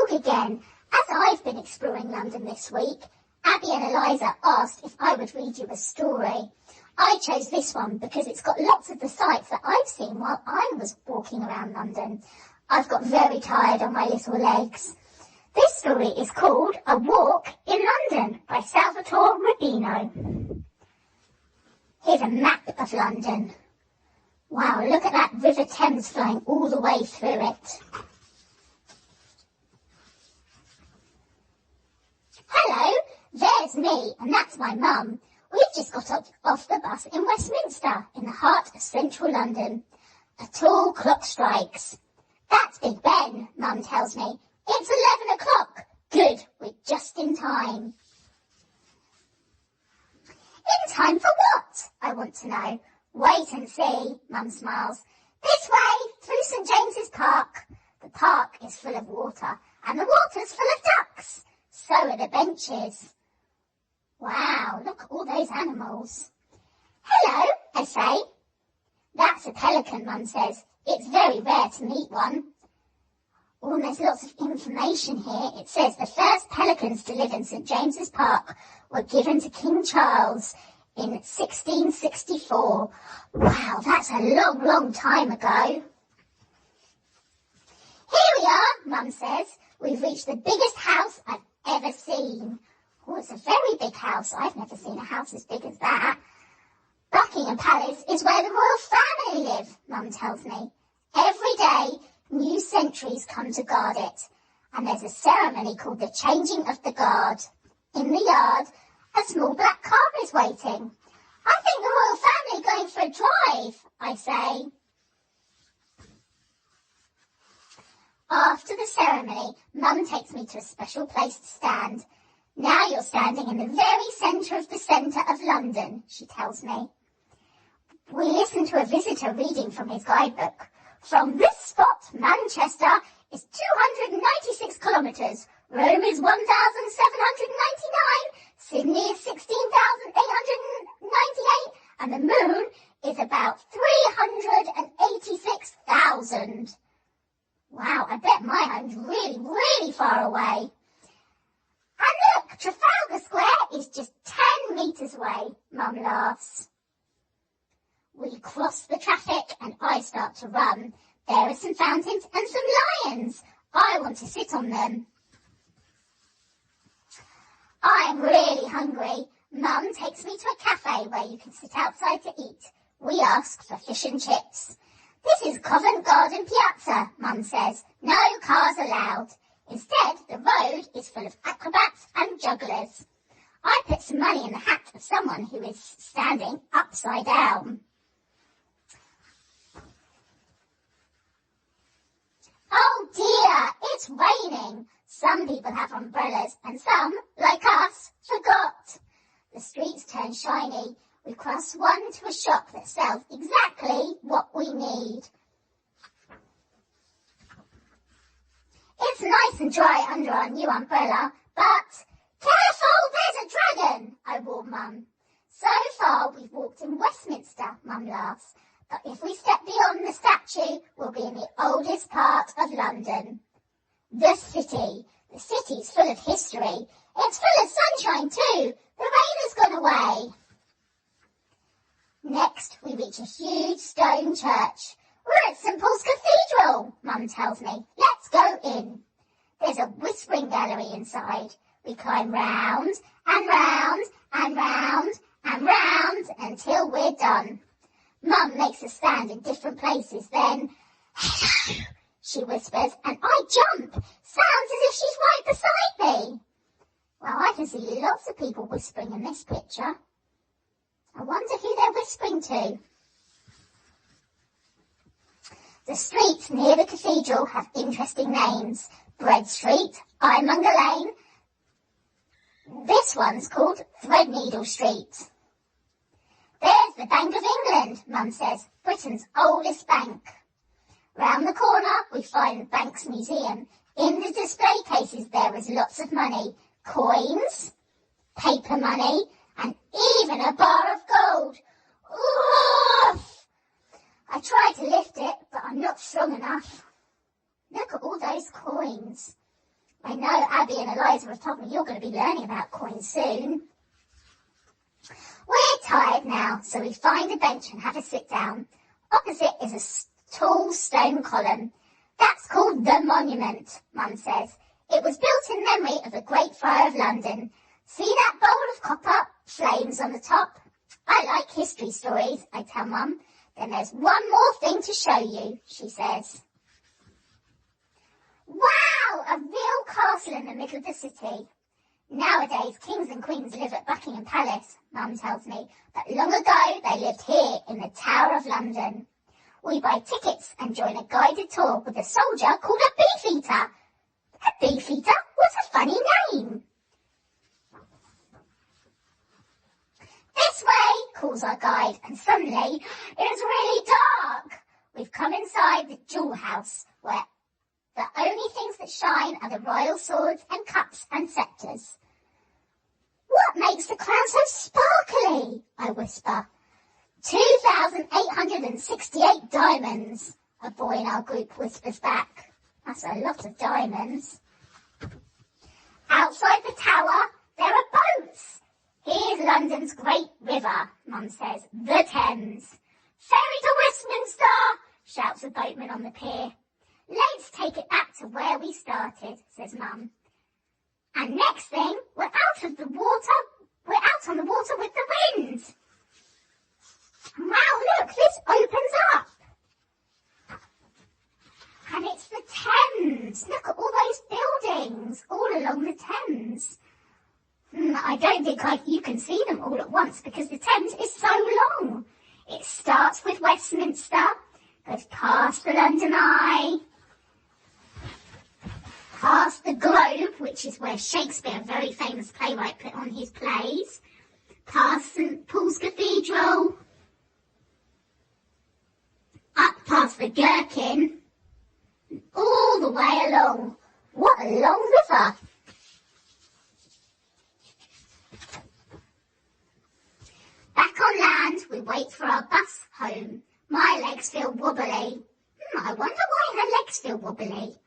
Zorg again. As I've been exploring London this week, Abby and Eliza asked if I would read you a story. I chose this one because it's got lots of the sights that I've seen while I was walking around London. I've got very tired on my little legs. This story is called A Walk in London by Salvatore Rubbino. Here's a map of London. Wow, look at that River Thames flowing all the way through it. Hello, there's me, and that's my mum. We've just got off the bus in Westminster, in the heart of central London. A tall clock strikes. That's Big Ben, Mum tells me. It's 11 o'clock. Good, we're just in time. In time for what? I want to know. Wait and see, Mum smiles. This way, through St James's Park. The park is full of water, and the water's full of ducks. So are the benches. Wow, look at all those animals. Hello, I say. That's a pelican, Mum says. It's very rare to meet one. Oh, and there's lots of information here. It says the first pelicans to live in St James's Park were given to King Charles in 1664. Wow, that's a long, long time ago. Here we are, Mum says. We've reached the biggest house I've ever seen. Oh, it's a very big house. I've never seen a house as big as that. Buckingham Palace is where the royal family live, Mum tells me. Every day, new sentries come to guard it, and there's a ceremony called the changing of the guard. In the yard, a small black car is waiting. I think the royal family are going for a drive, I say. After the ceremony, Mum takes me to a special place to stand. Now you're standing in the very centre of the centre of London, she tells me. We listen to a visitor reading from his guidebook. From this spot, Manchester is 296 kilometres. Rome is 1,799. Sydney is 16,898. And the moon is about 386,000. Wow, I bet my home's really, really far away. And look, Trafalgar Square is just 10 metres away, Mum laughs. We cross the traffic and I start to run. There are some fountains and some lions. I want to sit on them. I'm really hungry. Mum takes me to a cafe where you can sit outside to eat. We ask for fish and chips. This is Covent Garden Piazza, Mum says. No cars allowed. Instead, the road is full of acrobats and jugglers. I put some money in the hat of someone who is standing upside down. Oh dear, it's raining. Some people have umbrellas and some, like us, forgot. The streets turn shiny. We cross one to a shop that sells exactly what we need. It's nice and dry under our new umbrella, but careful, there's a dragon, I warn Mum. So far we've walked in Westminster, Mum laughs. But if we step beyond the statue, we'll be in the oldest part of London. The city. The city's full of history. It's full of sunshine too. The rain has gone away. Next, we reach a huge stone church. We're at St Paul's Cathedral, Mum tells me. Let's go in. There's a whispering gallery inside. We climb round and round and round and round until we're done. Mum makes us stand in different places then. Hello, she whispers, and I jump. Sounds as if she's right beside me. Well, I can see lots of people whispering in this picture. I wonder who they're whispering to. The streets near the cathedral have interesting names. Bread Street, Ironmonger Lane. This one's called Threadneedle Street. There's the Bank of England, Mum says, Britain's oldest bank. Round the corner, we find the bank's museum. In the display cases, there is lots of money. Coins, paper money, and even a bar of gold. Oof! I try to lift it, but I'm not strong enough. Look at all those coins. I know Abby and Eliza have told me you're going to be learning about coins soon. We're tired now, so we find a bench and have a sit down. Opposite is a tall stone column. That's called the monument, Mum says. It was built in memory of the Great Fire of London. See that bowl of copper flames on the top? I like history stories, I tell Mum. Then there's one more thing to show you, she says. Wow, a real castle in the middle of the city. Nowadays, kings and queens live at Buckingham Palace, Mum tells me, but long ago they lived here in the Tower of London. We buy tickets and join a guided tour with a soldier called a beefeater. A beefeater? What a funny name. This way, calls our guide, and suddenly it's really dark. We've come inside the jewel house, where the only things that shine are the royal swords and cups and sceptres. What makes the crown so sparkly? I whisper. 2,868 diamonds, a boy in our group whispers back. That's a lot of diamonds. Outside the tower, there are boats. Here's London's great river, Mum says, the Thames. Ferry to Westminster, shouts a boatman on the pier. Let's take it back to where we started, says Mum. And next thing, we're out on the water with the wind. Wow, look, this opens up. And it's the Thames. Look at all those buildings all along the Thames. I don't think you can see them all at once because the Thames is so long. It starts with Westminster, goes past the London Eye, past the Globe, which is where Shakespeare, a very famous playwright, put on his plays, past St Paul's Cathedral, up past the Gherkin, all the way along. What a long river. Back on land, we wait for our bus home. My legs feel wobbly. I wonder why her legs feel wobbly.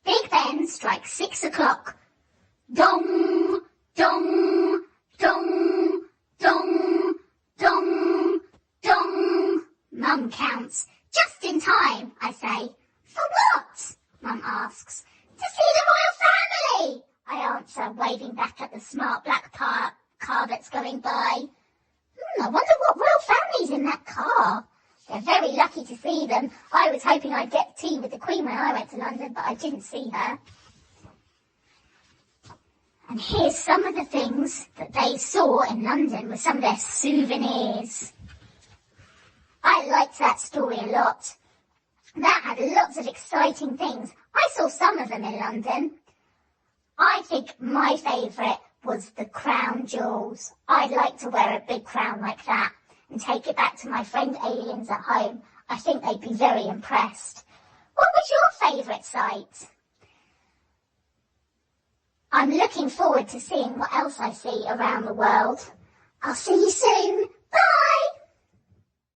Big Ben strikes 6 o'clock. Dong, dong, dong, dong, dong, dong. Mum counts. Just in time, I say. For what? Mum asks. To see the royal family, I answer, waving back at the smart black car that's going by. I wonder what royal family's in that car. They're very lucky to see them. I was hoping I'd get tea with the Queen when I went to London, but I didn't see her. And here's some of the things that they saw in London with some of their souvenirs. I liked that story a lot. That had lots of exciting things. I saw some of them in London. I think my favourite was the crown jewels. I'd like to wear a big crown like that and take it back to my friend aliens at home. I think they'd be very impressed. What was your favourite sight? I'm looking forward to seeing what else I see around the world. I'll see you soon. Bye!